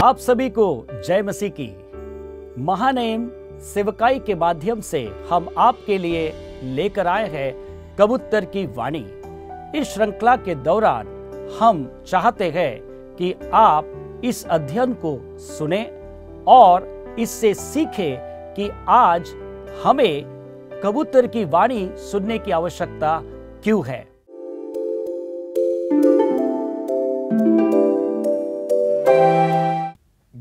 आप सभी को जय मसीह की। महानेम सेवकाई के माध्यम से हम आपके लिए लेकर आए हैं कबूतर की वाणी। इस श्रृंखला के दौरान हम चाहते हैं कि आप इस अध्ययन को सुने और इससे सीखें कि आज हमें कबूतर की वाणी सुनने की आवश्यकता क्यों है।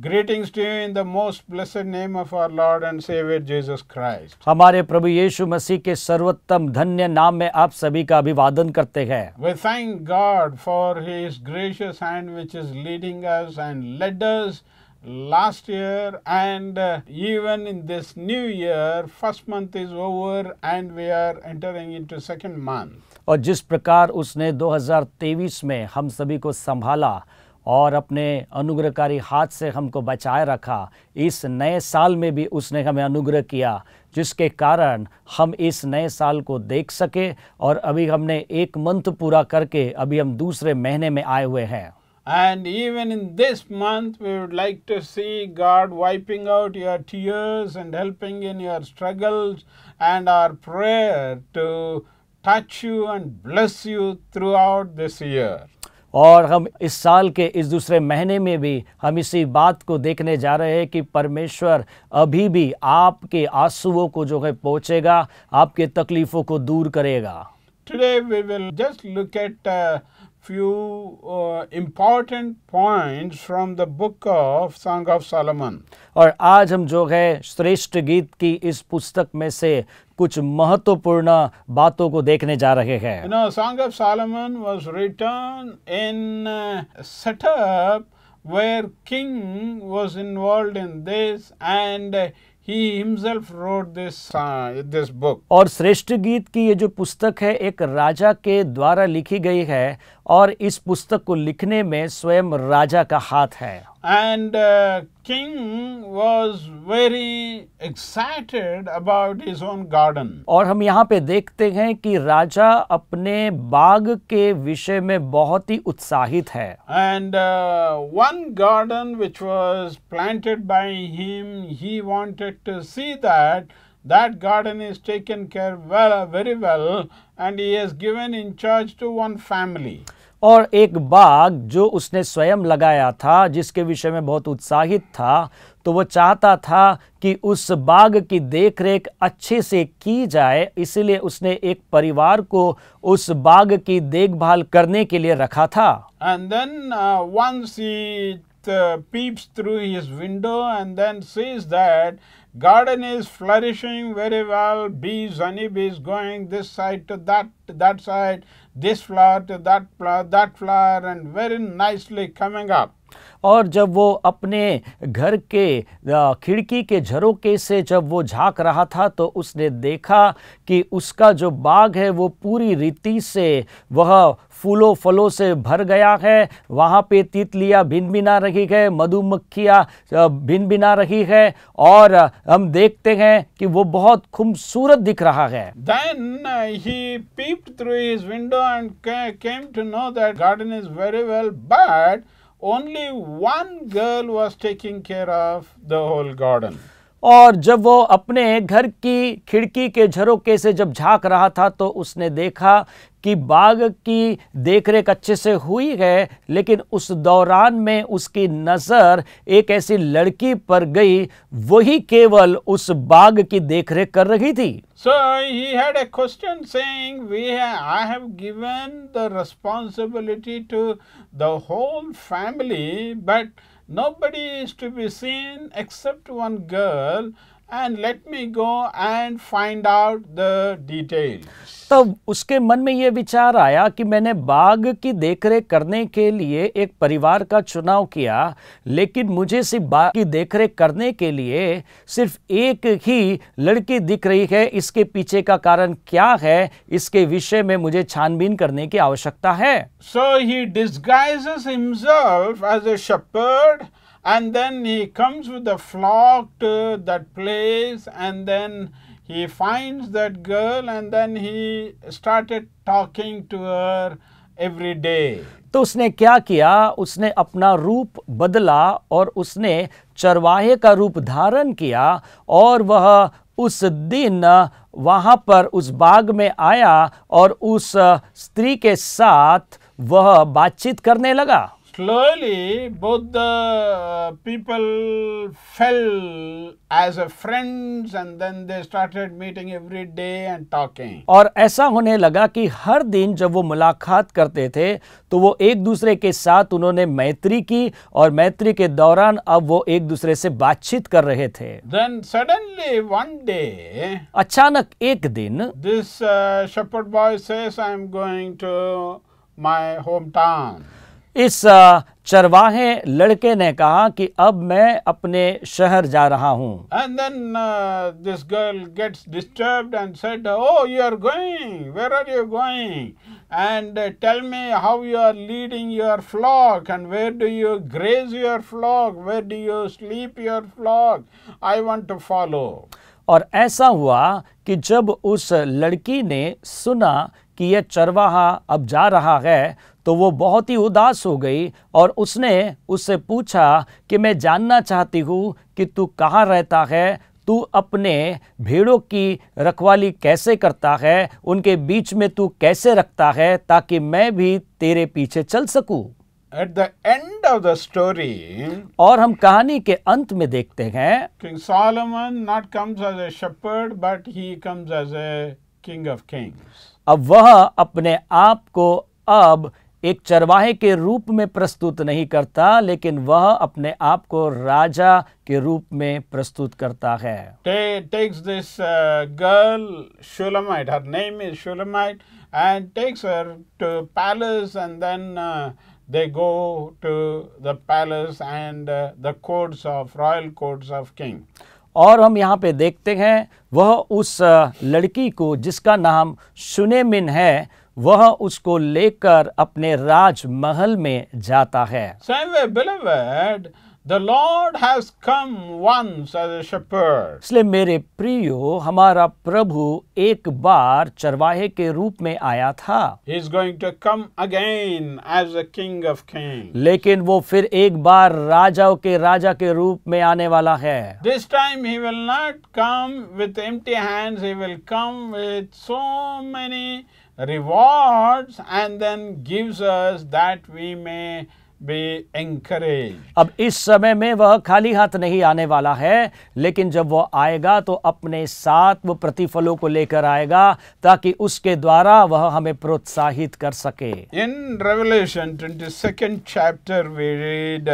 Greetings to you in the most blessed name of our Lord and Savior Jesus Christ. हमारे प्रभु यीशु मसीह के सर्वोत्तम धन्य नाम में आप सभी का अभिवादन करते हैं। We thank God for His gracious hand which is leading us and led us last year and even in this new year. First month is over and we are entering into second month. और जिस प्रकार उसने 2023 में हम सभी को संभाला और अपने अनुग्रहकारी हाथ से हमको बचाए रखा, इस नए साल में भी उसने हमें अनुग्रह किया, जिसके कारण हम इस नए साल को देख सके। और अभी हमने एक मंथ पूरा करके अभी हम दूसरे महीने में आए हुए हैं। And even in this month, we would like to see God wiping out your tears and helping in your struggles, and our prayer to touch you and bless you throughout this year. और हम इस साल के इस दूसरे महीने में भी हम इसी बात को देखने जा रहे हैं कि परमेश्वर अभी भी आपके आंसुओं को जो है पहुँचेगा, आपके तकलीफ़ों को दूर करेगा। Today we will just look at a few important points from the book of Song of Solomon. और आज हम जो है श्रेष्ठ गीत की इस पुस्तक में से कुछ महत्वपूर्ण बातों को देखने जा रहे हैं। You know, Song of Solomon was written in a setup where king was involved in this and he himself wrote this book. और श्रेष्ठ गीत की ये जो पुस्तक है एक राजा के द्वारा लिखी गई है और इस पुस्तक को लिखने में स्वयं राजा का हाथ है। And king was very excited about his own garden. और हम यहाँ पे देखते हैं कि राजा अपने बाग के विषय में बहुत ही उत्साहित है। And one garden which was planted by him, he wanted to see that garden is taken care very well, and he has given in charge to one family. और एक बाग जो उसने स्वयं लगाया था, जिसके विषय में बहुत उत्साहित था, तो वो चाहता था कि उस बाग की देखरेख अच्छे से की जाए, इसलिए उसने एक परिवार को उस बाग की देखभाल करने के लिए रखा था। And then once he peeps through his window and then sees that garden is flourishing very well, bees, honey bees going this side to that side, this flower to that flower, and very nicely coming up. और जब वो अपने घर के खिड़की के झरोके से जब वो झांक रहा था, तो उसने देखा कि उसका जो बाग है वो पूरी रीति से वह फूलों फलों से भर गया है। वहाँ पे तितलियाँ भिनभिना रही है, मधुमक्खियाँ भिनभिना रही है, और हम देखते हैं कि वो बहुत खूबसूरत दिख रहा है। Then he peeped through his window and came to know that garden is very well, but only one girl was taking care of the whole garden. और जब वो अपने घर की खिड़की के झरोके से जब झांक रहा था, तो उसने देखा कि बाग की देखरेख अच्छे से हुई है, लेकिन उस दौरान में उसकी नज़र एक ऐसी लड़की पर गई, वही केवल उस बाग की देखरेख कर रही थी। So he had a question saying, I have given the responsibility to the whole family, but nobody is to be seen except one girl, and let me go and find out the details. तब उसके मन में ये विचार आया कि मैंने बाग की देखरेख करने के लिए एक परिवार का चुनाव किया, लेकिन मुझे सिर्फ बाग की देखरेख करने के लिए सिर्फ एक ही लड़की दिख रही है। इसके पीछे का कारण क्या है, इसके विषय में मुझे छानबीन करने की आवश्यकता है। So he disguises himself as a shepherd, and then he comes with the flock to that place, and then he finds that girl, and then he started talking to her, every day. तो उसने क्या किया, उसने अपना रूप बदला और उसने चरवाहे का रूप धारण किया और वह उस दिन वहां पर उस बाग में आया और उस स्त्री के साथ वह बातचीत करने लगा। Slowly, both the people fell as a friends, and then they started meeting every day and talking. और ऐसा होने लगा कि हर दिन जब वो मुलाकात करते थे तो वो एक दूसरे के साथ उन्होंने मैत्री की और मैत्री के दौरान अब वो एक दूसरे से बातचीत कर रहे थे। Then suddenly one day, अचानक एक दिन this shepherd boy says, "I am going to my hometown." इस चरवाहे लड़के ने कहा कि अब मैं अपने शहर जा रहा हूं। And then this girl gets disturbed and said, "Oh, you are going. Where are you going? And tell me how you are leading your flock, and where do you graze your flock? Where do you sleep your flock? I want to follow." और ऐसा हुआ कि जब उस लड़की ने सुना कि यह चरवाहा अब जा रहा है तो वो बहुत ही उदास हो गई और उसने उससे पूछा कि मैं जानना चाहती हूँ कि तू कहाँ रहता है, तू अपने भेड़ों की रखवाली कैसे करता है, उनके बीच में तू कैसे रखता है ताकि मैं भी तेरे पीछे चल सकूं। At the end of the story, और हम कहानी के अंत में देखते हैं King Solomon not comes as a shepherd, but he comes as a king of kings. अब वह अपने आप को अब एक चरवाहे के रूप में प्रस्तुत नहीं करता, लेकिन वह अपने आप को राजा के रूप में प्रस्तुत करता है। Takes this girl Shulamite, her name is Shulamite, and takes her to palace, and then they go to the palace and the courts of royal courts of king. और हम यहाँ पे देखते हैं वह उस लड़की को जिसका नाम शुनेमिन है, वह उसको लेकर अपने राजमहल में जाता है। Same way, beloved, the Lord has come once as a shepherd. इसलिए मेरे प्रियो, हमारा प्रभु एक बार चरवाहे के रूप में आया था। He is going to come again as a king of kings. लेकिन वो फिर एक बार राजाओं के राजा के रूप में आने वाला है। This time he will not come with empty hands. He will come with so many rewards and then gives us that we may be encouraged. अब इस समय में वह खाली हाथ नहीं आने वाला है, लेकिन जब वो आएगा तो अपने साथ वो प्रतिफलों को लेकर आएगा ताकि उसके द्वारा वह हमें प्रोत्साहित कर सके। In Revelation 22nd chapter we read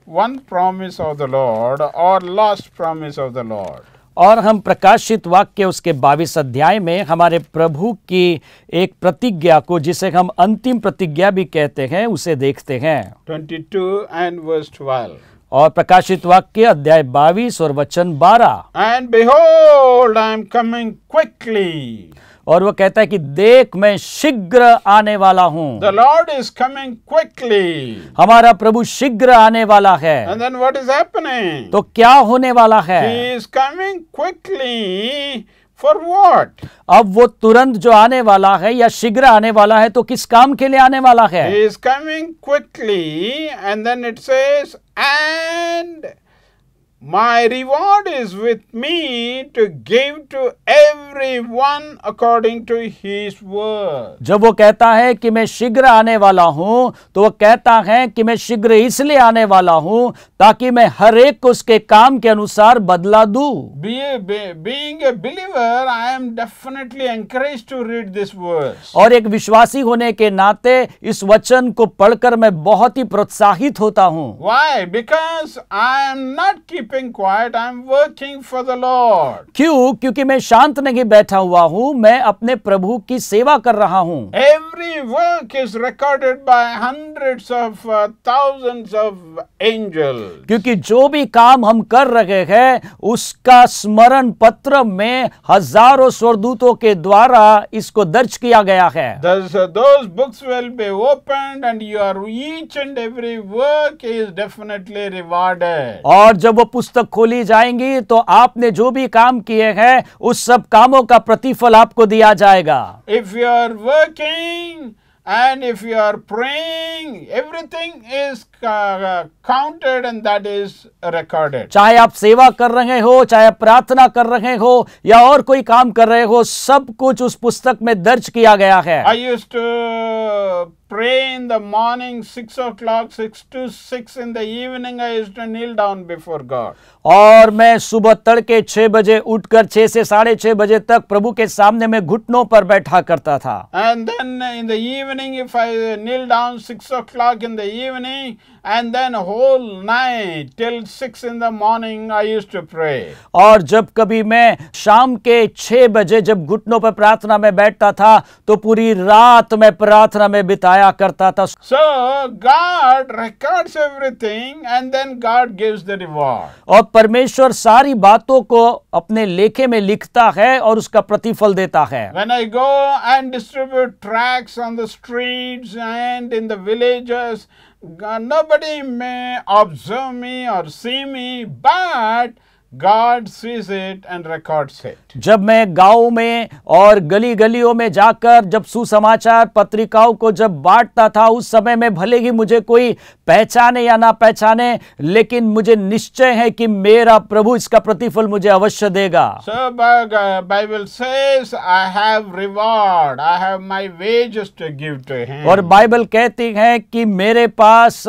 one promise of the Lord or last promise of the Lord. और हम प्रकाशित वाक्य उसके 22 अध्याय में हमारे प्रभु की एक प्रतिज्ञा को, जिसे हम अंतिम प्रतिज्ञा भी कहते हैं, उसे देखते हैं। 22 and verse 12. और प्रकाशित वाक्य अध्याय 22 और वचन 12। And behold, I am coming quickly. और वो कहता है कि देख मैं शीघ्र आने वाला हूँ। The Lord is coming quickly. हमारा प्रभु शीघ्र आने वाला है। And then what is happening? तो क्या होने वाला है? He is coming quickly for what? अब वो तुरंत जो आने वाला है या शीघ्र आने वाला है तो किस काम के लिए आने वाला है? He is coming quickly, and then it says, and my reward is with me to give to everyone according to his word. जब वो कहता है कि मैं शीघ्र आने वाला हूं, तो वो कहता है कि मैं शीघ्र इसलिए आने वाला हूं ताकि मैं हर एक को उसके काम के अनुसार बदला दूं। Being a believer, I am definitely encouraged to read this verse. और एक विश्वासी होने के नाते इस वचन को पढ़कर मैं बहुत ही प्रोत्साहित होता हूं। Why? Because I am not keeping quiet, I am working for the Lord. क्यों? क्योंकि मैं शांत नहीं बैठा हुआ हूं, मैं अपने प्रभु की सेवा कर रहा हूं। Every work is recorded by hundreds of thousands of angels. क्योंकि जो भी काम हम कर रहे हैं उसका स्मरण पत्र में हजारों स्वर्गदूतों के द्वारा इसको दर्ज किया गया है। Those books will be opened and your each and every work is definitely rewarded. और जब वो पुस्तक खोली जाएंगी तो आपने जो भी काम किए हैं उस सब कामों का प्रतिफल आपको दिया जाएगा। If you are working And if you are praying, everything is counted and that is recorded. चाहे आप सेवा कर रहे हो, चाहे आप प्रार्थना कर रहे हो या और कोई काम कर रहे हो, सब कुछ उस पुस्तक में दर्ज किया गया है। I used to pray in the morning 6 o'clock, 6 to 6 in the evening. I used to kneel down before God. और मैं सुबह तड़के 6 बजे उठकर 6 से 6:30 बजे तक प्रभु के सामने में घुटनों पर बैठा करता था। And then in the evening, if I kneel down 6 o'clock in the evening, and then whole night till 6 in the morning, I used to pray. और जब कभी मैं शाम के 6 बजे जब घुटनों पर प्रार्थना में बैठता था तो पूरी रात मैं प्रार्थना में बिताया करता था। So God records everything and then God gives the reward. और परमेश्वर सारी बातों को अपने लेखे में लिखता है और उसका प्रतिफल देता है। When I go and distribute tracts on the streets and in the villages, nobody may observe me or see me, but God sees it and records it. जब मैं गाँव में और गली गलियों में जाकर जब सुसमाचार पत्रिकाओं को जब बांटता था, उस समय में भले ही मुझे कोई पहचाने या ना पहचाने, लेकिन मुझे निश्चय है कि मेरा प्रभु इसका प्रतिफल मुझे अवश्य देगा। So Bible says, I have reward, I have my wages to give to him. और बाइबल कहती है कि मेरे पास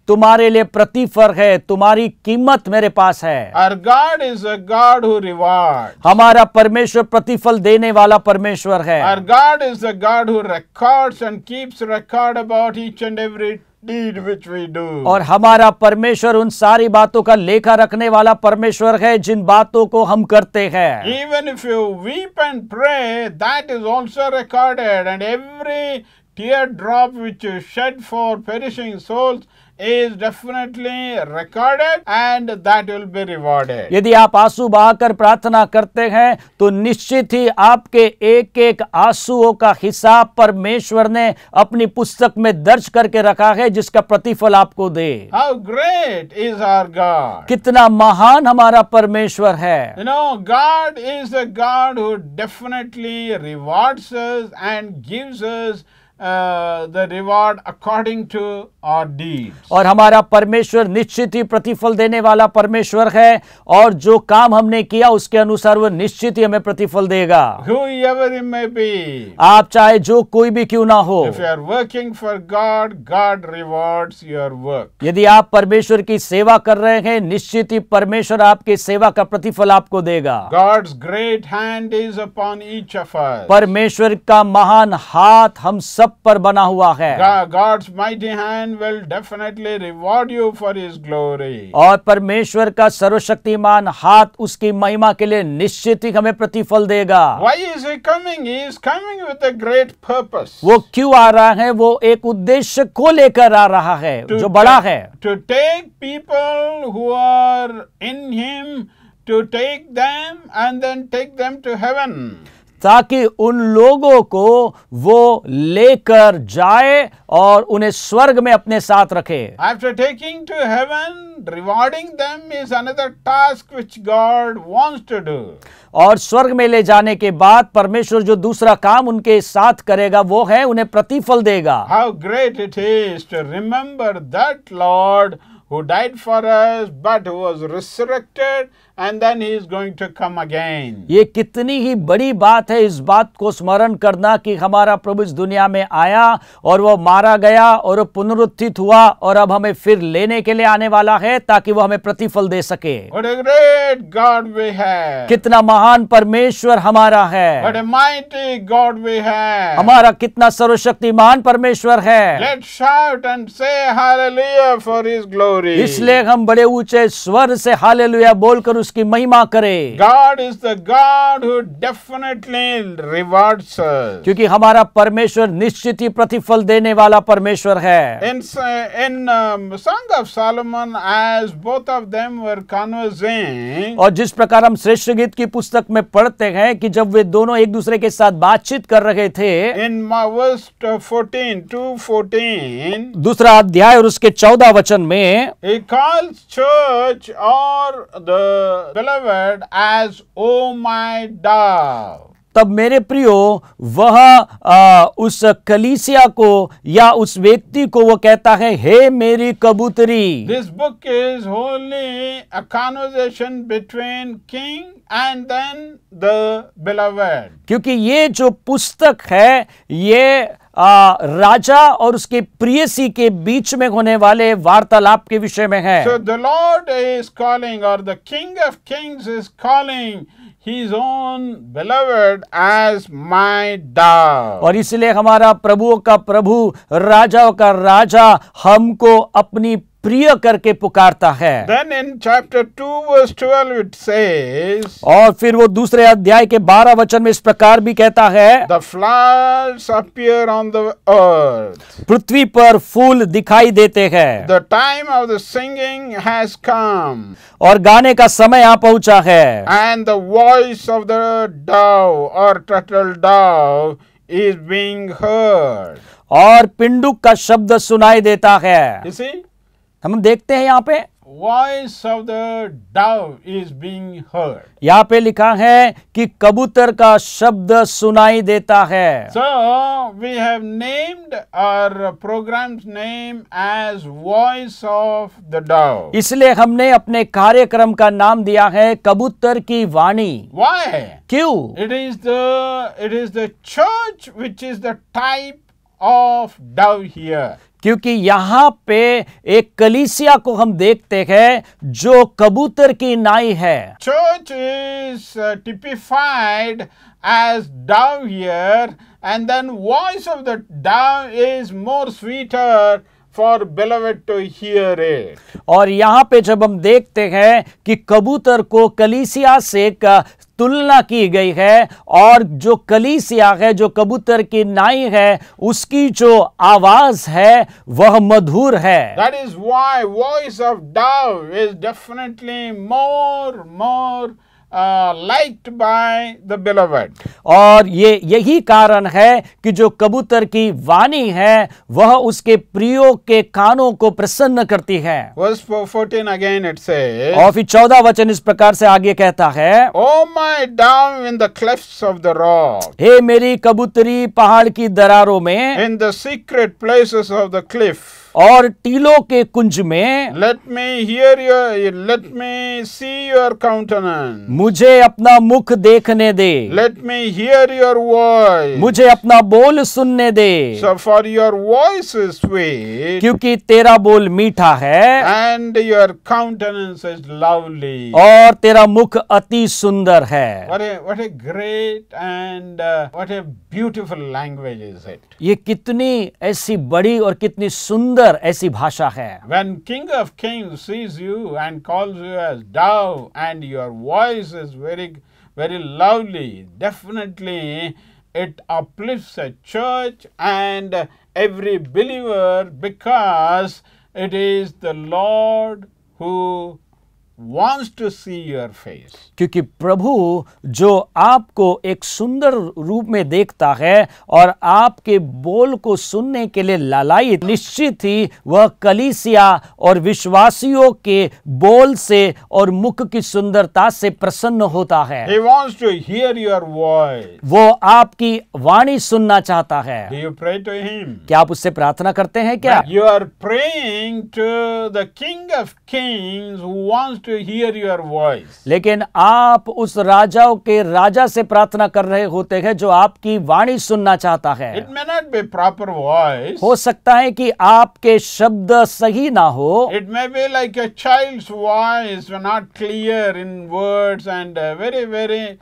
तुम्हारे लिए प्रतिफल है, तुम्हारी कीमत मेरे पास है। Our God is a God who rewards. हमारा परमेश्वर प्रतिफल देने वाला परमेश्वर है। Our God is a God who records and keeps record about each and every deed which we do. और हमारा परमेश्वर उन सारी बातों का लेखा रखने वाला परमेश्वर है जिन बातों को हम करते हैं। Even if you weep and pray, that is also recorded, and every teardrop which you shed for perishing souls is definitely recorded and that will be rewarded. यदि आप आंसू बहाकर प्रार्थना करते हैं तो निश्चित ही आपके एक एक आंसुओं का हिसाब परमेश्वर ने अपनी पुस्तक में दर्ज करके रखा है, जिसका प्रतिफल आपको दे। How great is our God! कितना महान हमारा परमेश्वर है। You know, God is a God who definitely rewards us and gives us the reward according to our deeds. और हमारा परमेश्वर निश्चित ही प्रतिफल देने वाला परमेश्वर है, और जो काम हमने किया उसके अनुसार वो निश्चित ही हमें प्रतिफल देगा। Whoever it may be, आप चाहे जो कोई भी क्यों ना हो, if you are working for God, God rewards your work. यदि आप परमेश्वर की सेवा कर रहे हैं, निश्चित ही परमेश्वर आपकी सेवा का प्रतिफल आपको देगा। God's great hand is upon each of us. परमेश्वर का महान हाथ हम सब पर बना हुआ है। God's mighty hand will definitely reward you for his glory. और परमेश्वर का सर्वशक्तिमान हाथ उसकी महिमा के लिए निश्चित ही हमें प्रतिफल देगा। Why is he coming? He is coming with a great purpose. वो क्यों आ रहा है? वो एक उद्देश्य को लेकर आ रहा है जो बड़ा है। To take people who are in him, to take them and then take them to heaven. ताकि उन लोगों को वो लेकर जाए और उन्हें स्वर्ग में अपने साथ रखे। After taking to heaven, rewarding them is another task which God wants to do. और स्वर्ग में ले जाने के बाद परमेश्वर जो दूसरा काम उनके साथ करेगा वो है उन्हें प्रतिफल देगा। How great it is to remember that Lord who died for us but who was resurrected and then he is going to come again. ये कितनी ही बड़ी बात है इस बात को स्मरण करना कि हमारा प्रभु इस दुनिया में आया और वो मारा गया और वो पुनरुत्थित हुआ और अब हमें फिर लेने के लिए आने वाला है ताकि वो हमें प्रतिफल दे सके। What a great God we have. कितना महान परमेश्वर हमारा है। What a mighty God we have. हमारा कितना सर्वशक्तिमान परमेश्वर है। Let's shout and say hallelujah for his glory. इसलिए हम बड़े ऊंचे स्वर से हालेलुया बोलकर उसकी महिमा करें। God is the God who definitely rewards us. क्योंकि हमारा परमेश्वर निश्चित ही प्रतिफल देने वाला परमेश्वर है। In Song of Solomon, as both of them were conversing, और जिस प्रकार हम श्रेष्ठ गीत की पुस्तक में पढ़ते हैं कि जब वे दोनों एक दूसरे के साथ बातचीत कर रहे थे, in verse 2:14, दूसरा अध्याय और उसके 14 वचन में, he calls church or the beloved as, "Oh my dove." तब मेरे प्रियो वह उस कलीसिया को या उस व्यक्ति को वो कहता है, हे मेरी कबूतरी। This book is wholly a conversation between king and then the beloved. क्योंकि ये जो पुस्तक है ये राजा और उसके प्रियसी के बीच में होने वाले वार्तालाप के विषय में है। So the Lord is calling, or the King of Kings is calling his own beloved as my dove. और इसलिए हमारा प्रभुओं का प्रभु, राजाओं का राजा हमको अपनी प्रिय करके पुकारता है। Then in chapter 2 verse 12 it says, और फिर वो दूसरे अध्याय के 12 वचन में इस प्रकार भी कहता है, the flowers appear on the earth. पृथ्वी पर फूल दिखाई देते हैं। The time of the singing has come. और गाने का समय आ पहुंचा है। And the voice of the dove or turtle dove is being heard. और पिंडुक का शब्द सुनाई देता है। You see? हम देखते हैं यहाँ पे Voice of the dove is being heard. यहाँ पे लिखा है कि कबूतर का शब्द सुनाई देता है। So we have named our program's name as Voice of the Dove. इसलिए हमने अपने कार्यक्रम का नाम दिया है कबूतर की वाणी। Why? क्यों? It is the church which is the type of dove here. क्योंकि यहाँ पे एक कलीसिया को हम देखते हैं जो कबूतर की नाई है। Church is typified as dove here, and then voice of the dove is more sweeter for beloved to hear it. और यहाँ पे जब हम देखते हैं कि कबूतर को कलीसिया से तुलना की गई है, और जो कलीसिया है, जो कबूतर की नाई है, उसकी जो आवाज है वह मधुर है। That is why voice of dove is definitely more liked by the beloved. और यही कारण है कि जो कबूतर की वाणी है वह उसके प्रियो के कानों को प्रसन्न करती है। Verse 14 again it says, और फिर 14 वचन इस प्रकार से आगे कहता है, O my dove in the clefts of the rock, हे मेरी कबूतरी पहाड़ की दरारों में, in the secret places of the cliff, और टीलों के कुंज में, let me see your countenance, मुझे अपना मुख देखने दे, let me hear your voice, मुझे अपना बोल सुनने दे। so for your voice is sweet, क्योंकि तेरा बोल मीठा है and your countenance is lovely. और तेरा मुख अति सुंदर है। What a great and what a beautiful language is it. ये कितनी ऐसी बड़ी और कितनी सुंदर ऐसी भाषा है। When King of Kings sees you and calls you as dove, and your voice is very lovely, definitely it uplifts a church and every believer, because it is the Lord who wants to see your face. क्योंकि प्रभु जो आपको एक सुंदर रूप में देखता है और आपके बोल को सुनने के लिए लालायित, निश्चित ही वह कलीसिया और विश्वासियों के बोल से और मुख की सुंदरता से प्रसन्न होता है। He wants to hear your voice. वो आपकी वाणी सुनना चाहता है। Do you pray to him? क्या आप उससे प्रार्थना करते हैं क्या? You are praying to the King of Kings who wants to hear your voice. लेकिन आप उस राजाओं के राजा से प्रार्थना कर रहे होते हैं जो आपकी वाणी सुनना चाहता है। It may not be proper voice. हो सकता है कि आपके शब्द सही ना हो। It may be like a child's voice, not clear in words and very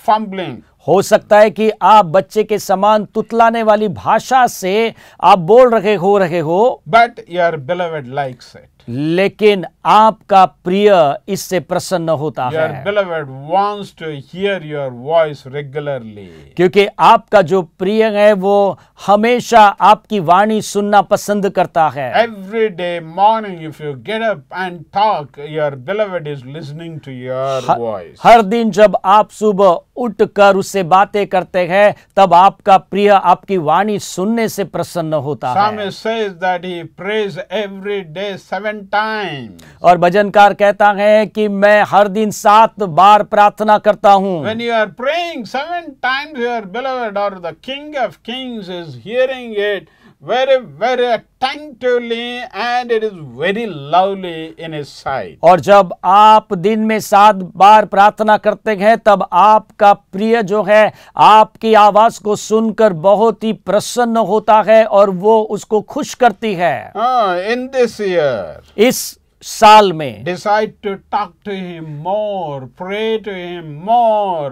fumbling. हो सकता है कि आप बच्चे के समान तुतलाने वाली भाषा से आप बोल रहे हो, But your beloved likes it. लेकिन आपका प्रिय इससे प्रसन्न होता Your है, beloved wants to hear your voice regularly. क्योंकि आपका जो प्रिय है वो हमेशा आपकी वाणी सुनना पसंद करता है। Every day morning if you get up and talk, your beloved is listening to your voice. हर दिन जब आप सुबह उठकर उससे बातें करते हैं तब आपका प्रिय आपकी वाणी सुनने से प्रसन्न होता है। Psalmist says that he prays every day 7 7 times. और भजनकार कहता है कि मैं हर दिन 7 बार प्रार्थना करता हूँ। When you are praying 7 times, your beloved or the King of Kings is hearing it very, very attentively, and it is very lovely in his sight. और जब आप दिन में 7 बार प्रार्थना करते हैं तब आपका प्रिय जो है आपकी आवाज को सुनकर बहुत ही प्रसन्न होता है और वो उसको खुश करती है। In this year, इस साल में decide to talk to him more, pray to him more,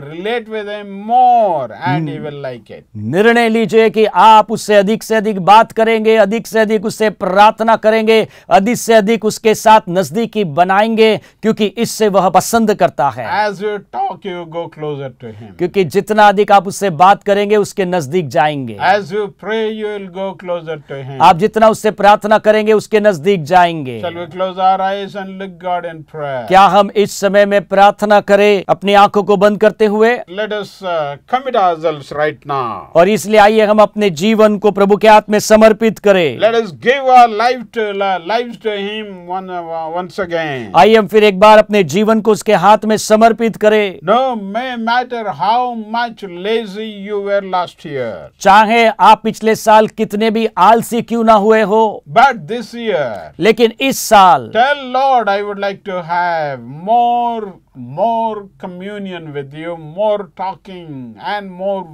relate with him more, and he will like it. निर्णय लीजिए कि आप उससे अधिक से अधिक बात करेंगे, अधिक से अधिक उससे प्रार्थना करेंगे, अधिक से अधिक उसके साथ नजदीकी बनाएंगे, क्योंकि इससे वह पसंद करता है। As you talk, you go closer to him. क्योंकि जितना अधिक आप उससे बात करेंगे उसके नजदीक जाएंगे। As you pray, you will go closer to him. आप जितना उससे प्रार्थना करेंगे उसके नजदीक जाएंगे। Shall we close our eyes and look God in prayer? क्या हम इस समय में प्रार्थना करें अपनी आंखों को बंद करते हुए? Let us commit ourselves right now. और इसलिए आइए हम अपने जीवन को प्रभु के हाथ में समर्पित करें। Let us give our lives to him once again. आइए हम फिर एक बार अपने जीवन को उसके हाथ में समर्पित करें। No matter how much lazy you were last year. चाहे आप पिछले साल कितने भी आलसी क्यों ना हुए हो, But this year, लेकिन इस साल tell Lord, I would like to have more communion with you, more talking and more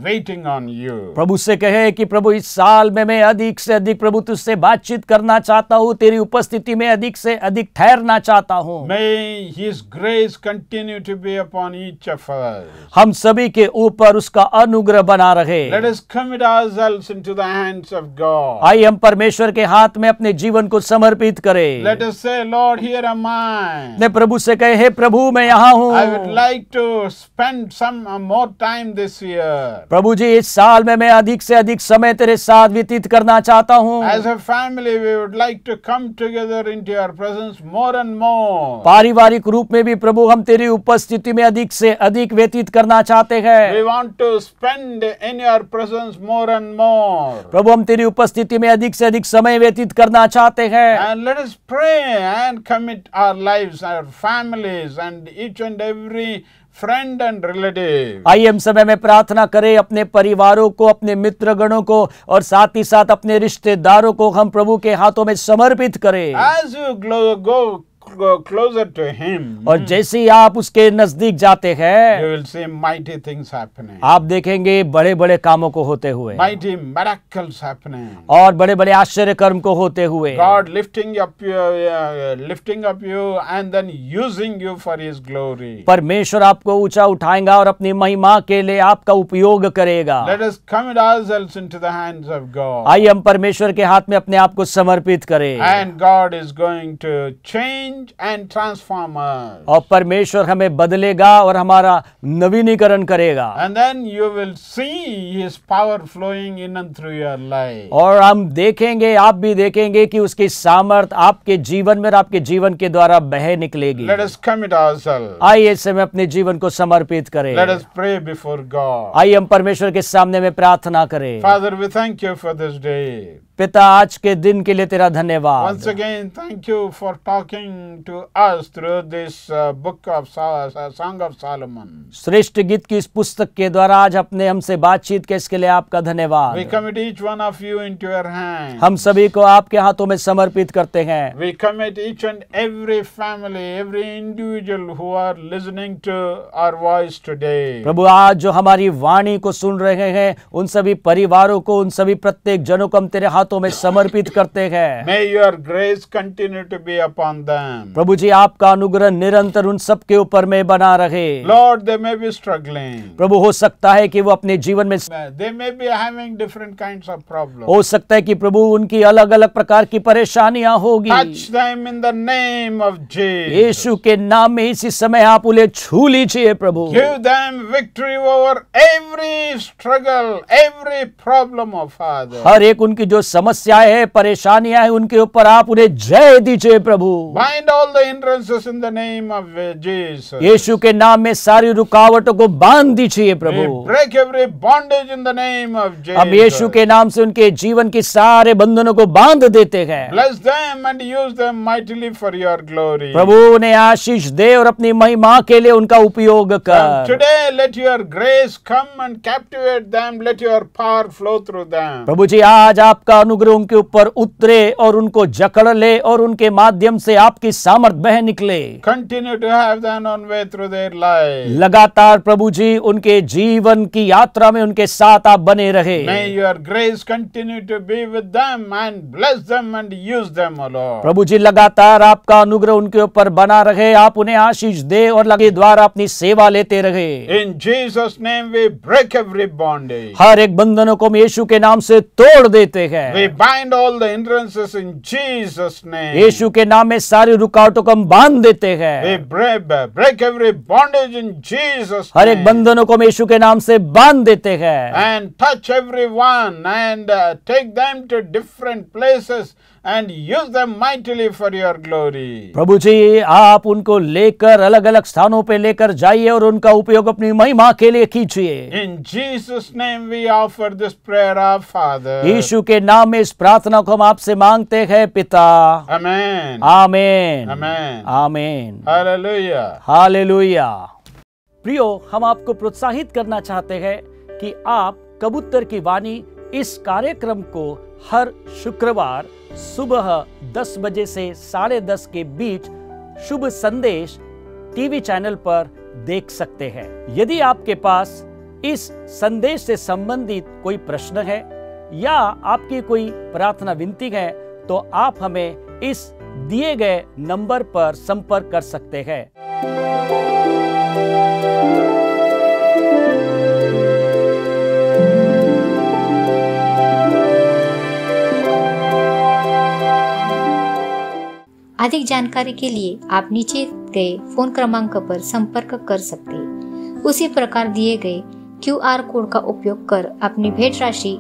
waiting on you. प्रभु से कहे कि प्रभु इस साल में मैं अधिक से अधिक प्रभु तुझसे बातचीत करना चाहता हूँ, तेरी उपस्थिति में अधिक से अधिक ठहरना चाहता हूँ। May His grace continue to be upon each of us. हम सभी के ऊपर उसका अनुग्रह बना रहे। Let us commit ourselves into the hands of God. आइए हम परमेश्वर के हाथ में अपने जीवन को समर्पित करें। Let us say, Lord, here am I. ने प्रभु से कहे, हे प्रभु मैं यहाँ हूँ। I would like to spend some more time this year. प्रभु जी इस साल में मैं अधिक से अधिक समय तेरे साथ व्यतीत करना चाहता हूँ। As a family, we would like to come together into your presence more and more. पारिवारिक रूप में भी प्रभु हम तेरी उपस्थिति में अधिक से अधिक व्यतीत करना चाहते हैं। We want to spend in your presence more and more. प्रभु हम तेरी उपस्थिति में अधिक से अधिक समय व्यतीत करना चाहते हैं। And let us pray and commit our lives, our families, and each and every friend and relative. आइए हम समय में प्रार्थना करें अपने परिवारों को, अपने मित्रगणों को और साथ ही साथ अपने रिश्तेदारों को हम प्रभु के हाथों में समर्पित करें। As you go closer to him, और जैसे ही आप उसके नजदीक जाते हैं, you will see mighty things happening. आप देखेंगे बड़े बड़े कामों को होते हुए, Mighty miracles happening. और बड़े बड़े आश्चर्य कर्म को होते हुए, God lifting up you and then using you for His glory. परमेश्वर आपको ऊंचा उठाएगा और अपनी महिमा के लिए आपका उपयोग करेगा। Let us commit ourselves into the hands of God. आइए हम परमेश्वर के हाथ में अपने आप को समर्पित करें। And God is going to change and transform us. और परमेश्वर हमें बदलेगा और हमारा नवीनीकरण करेगा। And then you will see His power flowing in and through your life. और हम देखेंगे, आप भी देखेंगे कि उसकी सामर्थ आपके जीवन में और आपके जीवन के द्वारा बह निकलेगी। Let us commit ourselves. आइए इस समय अपने जीवन को समर्पित करें। Let us pray before God. आइए हम परमेश्वर के सामने में प्रार्थना करें। Father, we thank you for this day. पिता आज के दिन के लिए तेरा धन्यवाद। Once again, thank you for talking to us through this book of Song of Solomon. श्रेष्ठ गीत की इस पुस्तक के द्वारा आज अपने हमसे बातचीत के इसके लिए आपका धन्यवाद। We commit each one of you into your hands. हम सभी को आपके हाथों में समर्पित करते हैं। We commit each and every family, every individual who are listening to our voice today. प्रभु आज जो हमारी वाणी को सुन रहे हैं उन सभी परिवारों को, उन सभी प्रत्येक जनों को हम तेरे हाथों में समर्पित करते हैं। May your grace continue to be upon them. प्रभु जी आपका अनुग्रह निरंतर उन सब के ऊपर में बना रहे। Lord, they may be struggling. प्रभु हो सकता है कि वो अपने जीवन में They may be having different kinds of problems. हो सकता है कि प्रभु उनकी अलग अलग प्रकार की परेशानियां होगी। Touch them in the name of Jesus. यीशु के नाम में इसी समय आप उन्हें छू लीजिए प्रभु। Give them victory over every struggle, every problem, oh Father. हर एक उनकी जो समस्याएं हैं, परेशानियां हैं, उनके ऊपर आप उन्हें जय दीजिए प्रभु। Bind all the hindrances in the name of Jesus. यीशु के नाम में सारी रुकावटों को बांध दीजिए We Prabhu. break every bondage in the name of हम यीशु Jesus. के नाम से उनके जीवन के सारे बंधनों को बांध देते हैं। Bless them and use them mightily for your glory. प्रभु उन्हें आशीष दे और अपनी महिमा के लिए उनका उपयोग From कर। today, let your grace come and captivate them. Let your power flow through them. प्रभु जी आज आपका अनुग्रह उनके ऊपर उतरे और उनको जकड़ ले और उनके माध्यम से आपकी सामर्थ बह निकले। Continue to have the unknown way through their life. लगातार प्रभु जी उनके जीवन की यात्रा में उनके साथ आप बने रहे। May your grace continue to be with them and bless them and use them, O Lord. प्रभु जी लगातार आपका अनुग्रह उनके ऊपर बना रहे, आप उन्हें आशीष दे और लगे द्वारा अपनी सेवा लेते रहे। In Jesus' name we break every bondage. हर एक बंधनों को हम यीशु के नाम से तोड़ देते हैं। We bind all the hindrances in Jesus' name. यीशु के नाम में सारी रुकावटों को हम बांध देते We हैं। break every bondage in Jesus' हर एक name. बंधनों को हम यीशु के नाम से बांध देते हैं And touch everyone and take them to different places and use them mightily for your glory. प्रभु जी आप उनको लेकर अलग अलग स्थानों पे लेकर जाइए और उनका उपयोग अपनी महिमा के लिए कीजिए। In Jesus' name we offer this prayer, our Father. यीशु के नाम में इस प्रार्थना को हम आपसे मांगते हैं पिता। Amen. आमीन Amen. आमीन Hallelujah. हालेलुया। प्रियो हम आपको प्रोत्साहित करना चाहते हैं कि आप कबूतर की वाणी इस कार्यक्रम को हर शुक्रवार सुबह 10 बजे से 10:30 के बीच शुभ संदेश टीवी चैनल पर देख सकते हैं। यदि आपके पास इस संदेश से संबंधित कोई प्रश्न है या आपकी कोई प्रार्थना विनती है तो आप हमें इस दिए गए नंबर पर संपर्क कर सकते हैं। अधिक जानकारी के लिए आप नीचे गए फोन क्रमांक पर संपर्क कर सकते हैं। उसी प्रकार दिए गए QR कोड का उपयोग कर अपनी भेंट राशि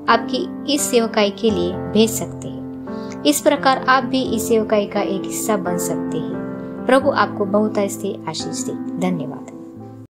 आपकी इस सेवकाई के लिए भेज सकते हैं। इस प्रकार आप भी इस सेवकाई का एक हिस्सा बन सकते हैं। प्रभु आपको बहुत ऐसे आशीष दे। धन्यवाद।